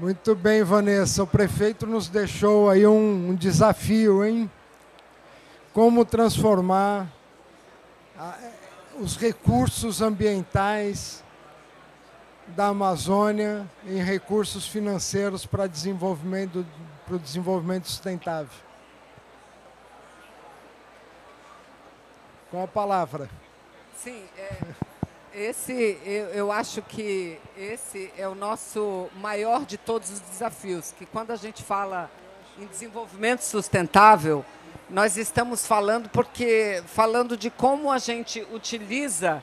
Muito bem, Vanessa. O prefeito nos deixou aí um desafio, hein? Como transformar os recursos ambientais da Amazônia em recursos financeiros para o desenvolvimento sustentável. Com a palavra. Sim, eu acho que esse é o nosso maior de todos os desafios, que quando a gente fala em desenvolvimento sustentável, nós estamos falando de como a gente utiliza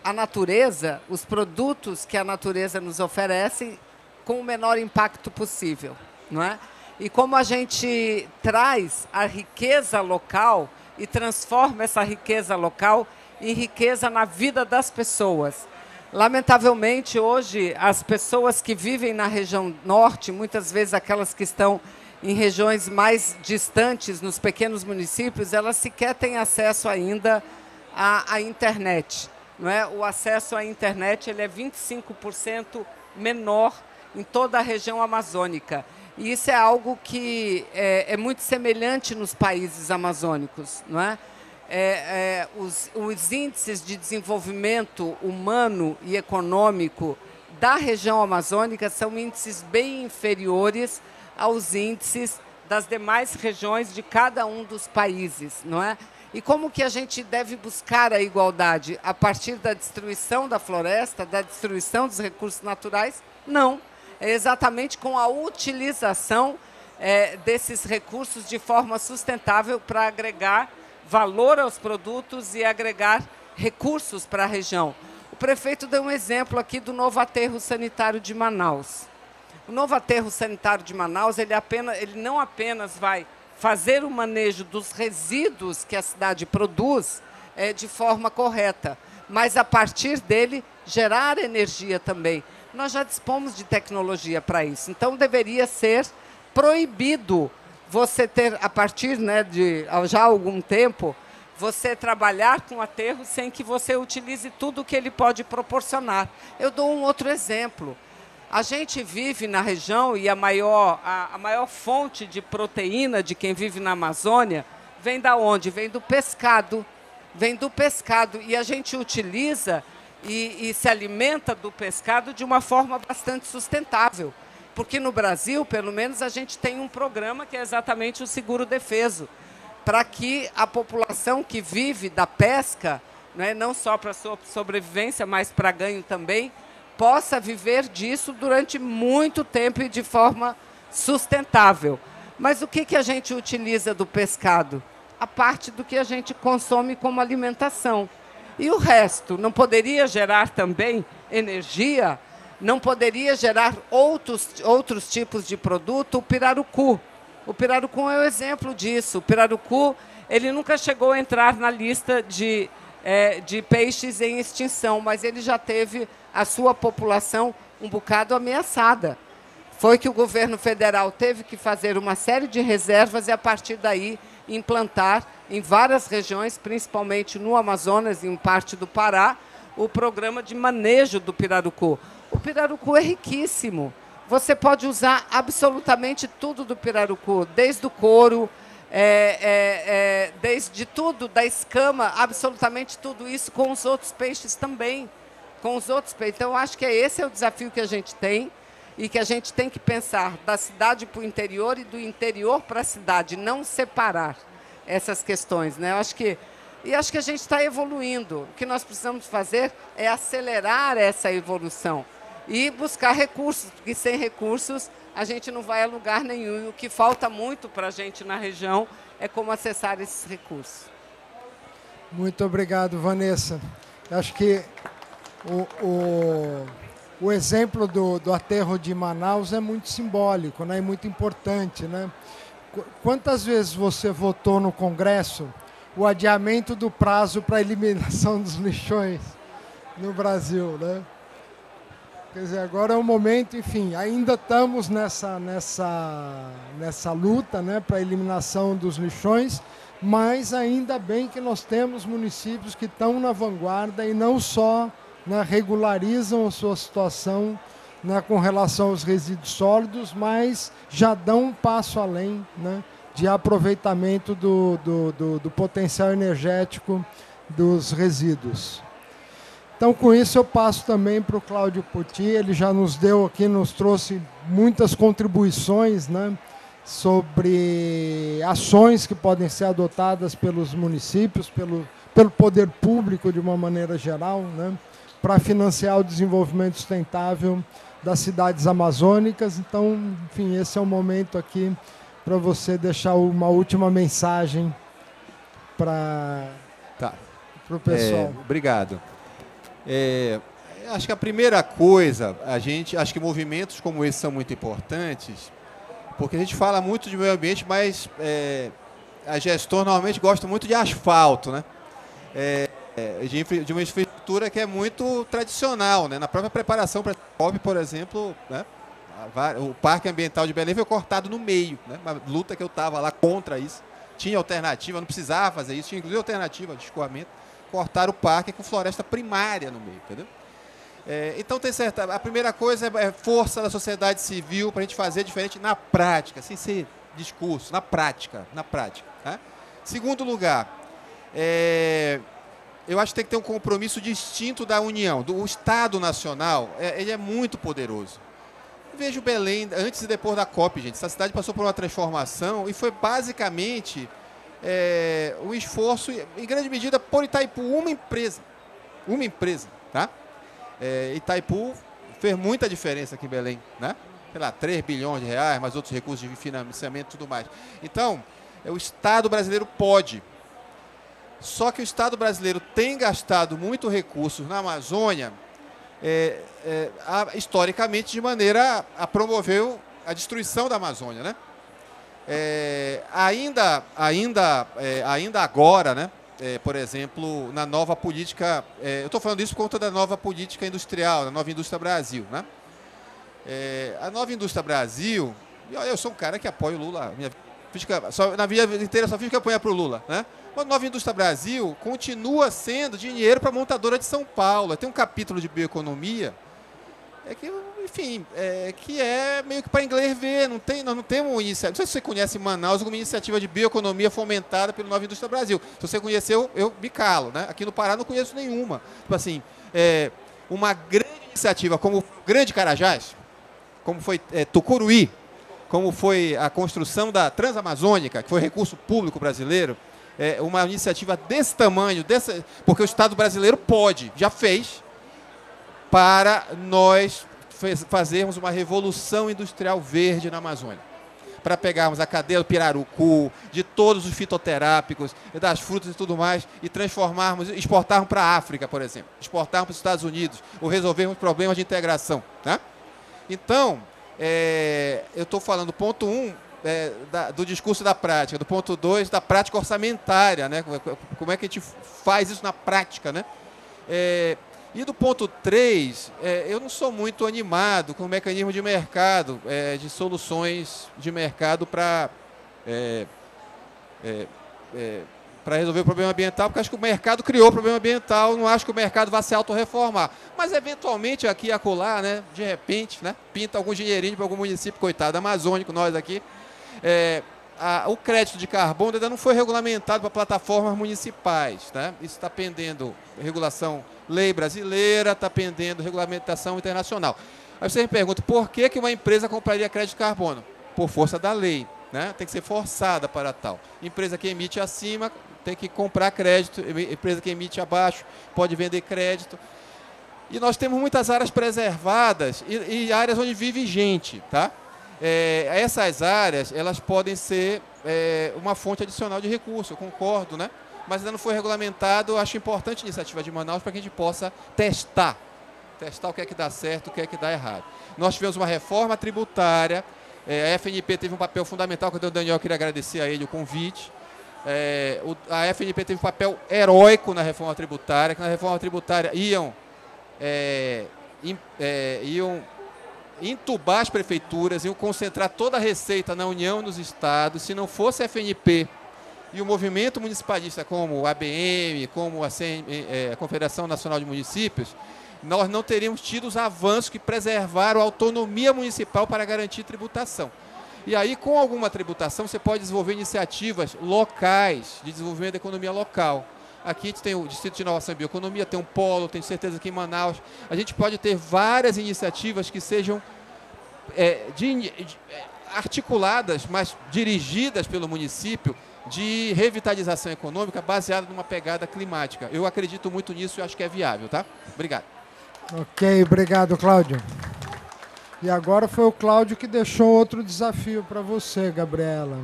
a natureza, os produtos que a natureza nos oferece, com o menor impacto possível, não é? E como a gente traz a riqueza local e transforma essa riqueza local em riqueza na vida das pessoas. Lamentavelmente, hoje, as pessoas que vivem na região norte, muitas vezes aquelas que estão em regiões mais distantes, nos pequenos municípios, elas sequer têm acesso ainda à internet. Não é? O acesso à internet ele é 25% menor em toda a região amazônica. E isso é algo que é muito semelhante nos países amazônicos. Não é? Os índices de desenvolvimento humano e econômico da região amazônica são índices bem inferiores aos índices das demais regiões de cada um dos países, não é? E como que a gente deve buscar a igualdade? A partir da destruição da floresta, da destruição dos recursos naturais? Não. É exatamente com a utilização desses recursos de forma sustentável para agregar valor aos produtos e agregar recursos para a região. O prefeito deu um exemplo aqui do novo aterro sanitário de Manaus. O novo aterro sanitário de Manaus, ele não apenas vai fazer o manejo dos resíduos que a cidade produz de forma correta, mas a partir dele gerar energia também. Nós já dispomos de tecnologia para isso, então deveria ser proibido você ter, a partir de já há algum tempo, você trabalhar com aterro sem que você utilize tudo o que ele pode proporcionar. Eu dou um outro exemplo. A gente vive na região e a maior fonte de proteína de quem vive na Amazônia vem da onde? Vem do pescado. Vem do pescado. E a gente utiliza e se alimenta do pescado de uma forma bastante sustentável. Porque no Brasil, pelo menos, a gente tem um programa que é exatamente o Seguro Defeso, para que a população que vive da pesca, não só para sua sobrevivência, mas para ganho também, possa viver disso durante muito tempo e de forma sustentável. Mas o que a gente utiliza do pescado? A parte do que a gente consome como alimentação. E o resto não poderia gerar também energia? Não poderia gerar outros tipos de produto? O pirarucu. O pirarucu é o exemplo disso. O pirarucu ele nunca chegou a entrar na lista de peixes em extinção, mas ele já teve a sua população um bocado ameaçada. Foi que o governo federal teve que fazer uma série de reservas e, a partir daí, implantar em várias regiões, principalmente no Amazonas e em parte do Pará, o programa de manejo do pirarucu. O pirarucu é riquíssimo. Você pode usar absolutamente tudo do pirarucu, desde o couro, desde tudo, da escama, absolutamente tudo isso com os outros peixes também. Então, acho que esse é o desafio que a gente tem e que a gente tem que pensar da cidade para o interior e do interior para a cidade, não separar essas questões, né? Acho que a gente está evoluindo. O que nós precisamos fazer é acelerar essa evolução e buscar recursos, porque sem recursos a gente não vai a lugar nenhum. E o que falta muito para a gente na região é como acessar esses recursos. Muito obrigado, Vanessa. Acho que o exemplo do aterro de Manaus é muito simbólico, né? E muito importante, né? Quantas vezes você votou no Congresso o adiamento do prazo para a eliminação dos lixões no Brasil, né? Quer dizer, agora é o momento, enfim, ainda estamos nessa luta, né, para a eliminação dos lixões, mas ainda bem que nós temos municípios que estão na vanguarda e não só, né, regularizam a sua situação né, com relação aos resíduos sólidos, mas já dão um passo além, né, de aproveitamento do potencial energético dos resíduos. Então, com isso, eu passo também para o Cláudio Pucci. Ele já nos deu aqui, nos trouxe muitas contribuições, né, sobre ações que podem ser adotadas pelos municípios, pelo poder público de uma maneira geral, né, para financiar o desenvolvimento sustentável das cidades amazônicas. Então, enfim, esse é o momento aqui para você deixar uma última mensagem para o pessoal. Obrigado. Acho que a primeira coisa, acho que movimentos como esse são muito importantes, porque a gente fala muito de meio ambiente, mas a gestão normalmente gosta muito de asfalto, né? De uma infraestrutura que é muito tradicional, né? Na própria preparação para a COP, por exemplo, né? O Parque Ambiental de Belém foi cortado no meio, né? Uma luta que eu estava lá contra isso. Tinha alternativa, não precisava fazer isso, tinha inclusive alternativa de escoamento. Cortaram o parque com floresta primária no meio, entendeu? Então, a primeira coisa é força da sociedade civil para a gente fazer diferente na prática, sem ser discurso, na prática. Tá? Segundo lugar, eu acho que tem que ter um compromisso distinto da União. O Estado Nacional, ele é muito poderoso. Vejo Belém, antes e depois da COP, gente, essa cidade passou por uma transformação e foi basicamente um esforço, em grande medida, por Itaipu, uma empresa, tá? Itaipu fez muita diferença aqui em Belém, né? Sei lá, 3 bilhões de reais, mais outros recursos de financiamento e tudo mais. Então, o Estado brasileiro pode. Só que o Estado brasileiro tem gastado muito recursos na Amazônia, historicamente, de maneira a promover a destruição da Amazônia, né? Ainda agora, né? Por exemplo, na nova política, eu estou falando isso por conta da nova política industrial, da nova Indústria Brasil, né? A nova Indústria Brasil, eu sou um cara que apoia o Lula, na vida inteira só fiz que apoiar para o Lula, né? A nova Indústria Brasil continua sendo dinheiro para a montadora de São Paulo. Tem um capítulo de bioeconomia que é meio que para inglês ver, nós não temos iniciativa. Não sei se você conhece Manaus, alguma iniciativa de bioeconomia fomentada pela Nova Indústria Brasil. Se você conheceu, eu me calo, né? Aqui no Pará não conheço nenhuma. Tipo assim, uma grande iniciativa como o Grande Carajás, como foi Tucuruí, como foi a construção da Transamazônica, que foi recurso público brasileiro, uma iniciativa desse tamanho, porque o Estado brasileiro pode, já fez, para nós fazermos uma revolução industrial verde na Amazônia. Para pegarmos a cadeia do pirarucu, de todos os fitoterápicos, das frutas e tudo mais, e exportarmos para a África, por exemplo, exportarmos para os Estados Unidos, ou resolvermos problemas de integração. Tá? Então, eu estou falando, ponto 1, do discurso da prática, do ponto 2, da prática orçamentária, né? Como é que a gente faz isso na prática, né? E do ponto 3, eu não sou muito animado com o mecanismo de mercado, de soluções de mercado para resolver o problema ambiental, porque acho que o mercado criou o problema ambiental, não acho que o mercado vá se autorreformar. Mas, eventualmente, aqui e acolá, né, de repente, né, pinta algum dinheirinho para algum município, coitado, amazônico, nós aqui. O crédito de carbono ainda não foi regulamentado para plataformas municipais. Né? Isso está pendendo regulação, lei brasileira, está pendendo regulamentação internacional. Aí você me pergunta, por que uma empresa compraria crédito de carbono? Por força da lei. Né? Tem que ser forçada para tal. Empresa que emite acima tem que comprar crédito, empresa que emite abaixo pode vender crédito. E nós temos muitas áreas preservadas e áreas onde vive gente, tá? Essas áreas, elas podem ser uma fonte adicional de recurso, eu concordo, né? Mas ainda não foi regulamentado. Eu acho importante a iniciativa de Manaus para que a gente possa testar o que é que dá certo, o que é que dá errado. Nós tivemos uma reforma tributária, a FNP teve um papel fundamental, quando o Daniel, queria agradecer a ele o convite. A FNP teve um papel heróico na reforma tributária, que na reforma tributária iam entubar as prefeituras, iam concentrar toda a receita na União e nos estados. Se não fosse a FNP e o movimento municipalista, como o ABM, como a Confederação Nacional de Municípios, nós não teríamos tido os avanços que preservaram a autonomia municipal para garantir tributação. E aí, com alguma tributação, você pode desenvolver iniciativas locais de desenvolvimento da economia local. Aqui a gente tem o Distrito de Inovação e Bioeconomia, tem um polo, tenho certeza que em Manaus. A gente pode ter várias iniciativas que sejam articuladas, mas dirigidas pelo município, de revitalização econômica baseada numa pegada climática. Eu acredito muito nisso e acho que é viável, tá? Obrigado. Ok, obrigado, Cláudio. E agora foi o Cláudio que deixou outro desafio para você, Gabriela.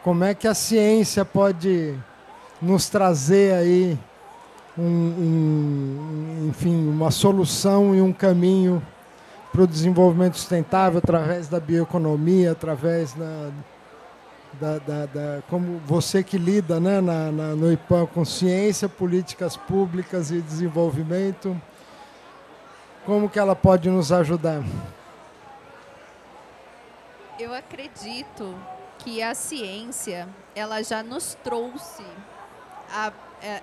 Como é que a ciência pode nos trazer aí enfim, uma solução e um caminho para o desenvolvimento sustentável através da bioeconomia, através como você que lida, né, no IPAM com ciência, políticas públicas e desenvolvimento, como que ela pode nos ajudar? Eu acredito que a ciência, ela já nos trouxe,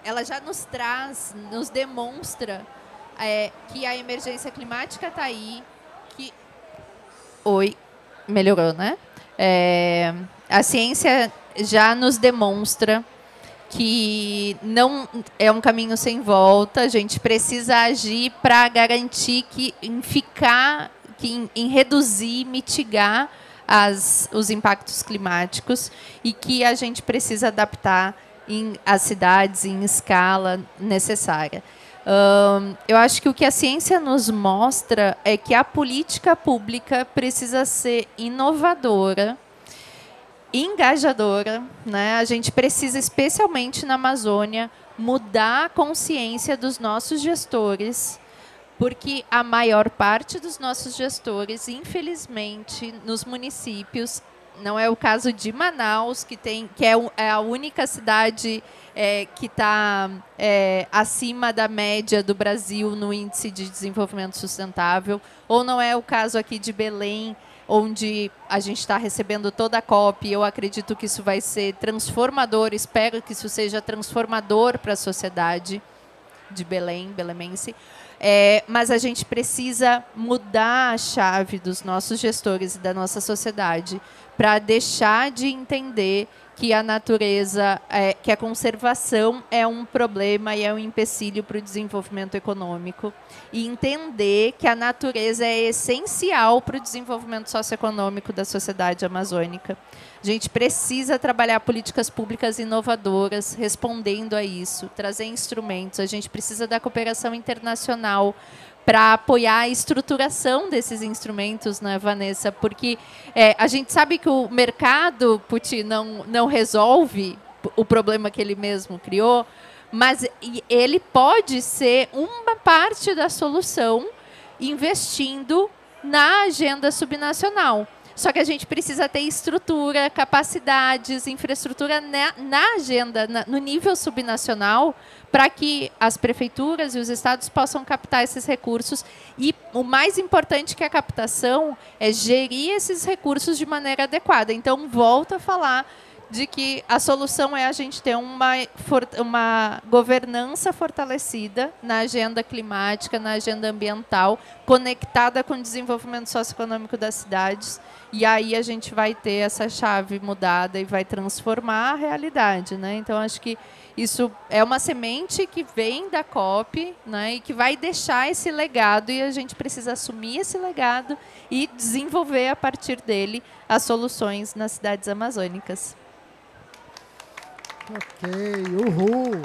ela já nos traz, nos demonstra que a emergência climática está aí, Oi, melhorou, né? A ciência já nos demonstra que não é um caminho sem volta, a gente precisa agir para garantir que em reduzir, mitigar os impactos climáticos e que a gente precisa adaptar as cidades em escala necessária. Eu acho que o que a ciência nos mostra é que a política pública precisa ser inovadora, engajadora, né? A gente precisa, especialmente na Amazônia, mudar a consciência dos nossos gestores, porque a maior parte dos nossos gestores, infelizmente, nos municípios, não é o caso de Manaus, que é a única cidade que está acima da média do Brasil no índice de desenvolvimento sustentável, ou não é o caso aqui de Belém, onde a gente está recebendo toda a COP. Eu acredito que isso vai ser transformador, espero que isso seja transformador para a sociedade de Belém, belemense. Mas a gente precisa mudar a chave dos nossos gestores e da nossa sociedade para deixar de entender que a natureza, que a conservação é um problema e é um empecilho para o desenvolvimento econômico, e entender que a natureza é essencial para o desenvolvimento socioeconômico da sociedade amazônica. A gente precisa trabalhar políticas públicas inovadoras, respondendo a isso, trazer instrumentos. A gente precisa da cooperação internacional para apoiar a estruturação desses instrumentos, né, Vanessa? Porque a gente sabe que o mercado, Putin, não resolve o problema que ele mesmo criou, mas ele pode ser uma parte da solução investindo na agenda subnacional. Só que a gente precisa ter estrutura, capacidades, infraestrutura na agenda, no nível subnacional, para que as prefeituras e os estados possam captar esses recursos. E o mais importante que a captação é gerir esses recursos de maneira adequada. Então, volto a falar de que a solução é a gente ter uma governança fortalecida na agenda climática, na agenda ambiental, conectada com o desenvolvimento socioeconômico das cidades. E aí a gente vai ter essa chave mudada e vai transformar a realidade, né? Então, acho que isso é uma semente que vem da COP, né, e que vai deixar esse legado, e a gente precisa assumir esse legado e desenvolver, a partir dele, as soluções nas cidades amazônicas. Ok, uhul!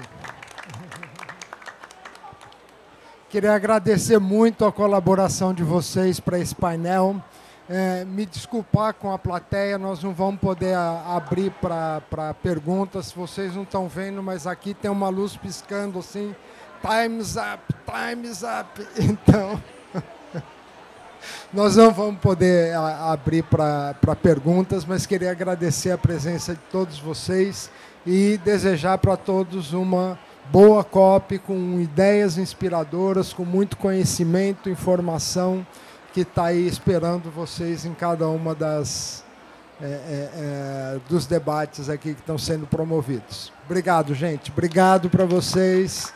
Queria agradecer muito a colaboração de vocês para esse painel. Me desculpar com a plateia, nós não vamos poder abrir para perguntas, vocês não estão vendo, mas aqui tem uma luz piscando assim, time's up, time's up. Então, nós não vamos poder abrir para perguntas, mas queria agradecer a presença de todos vocês e desejar para todos uma boa COP, com ideias inspiradoras, com muito conhecimento, informação, que está aí esperando vocês em cada uma dos debates aqui que estão sendo promovidos. Obrigado, gente. Obrigado para vocês.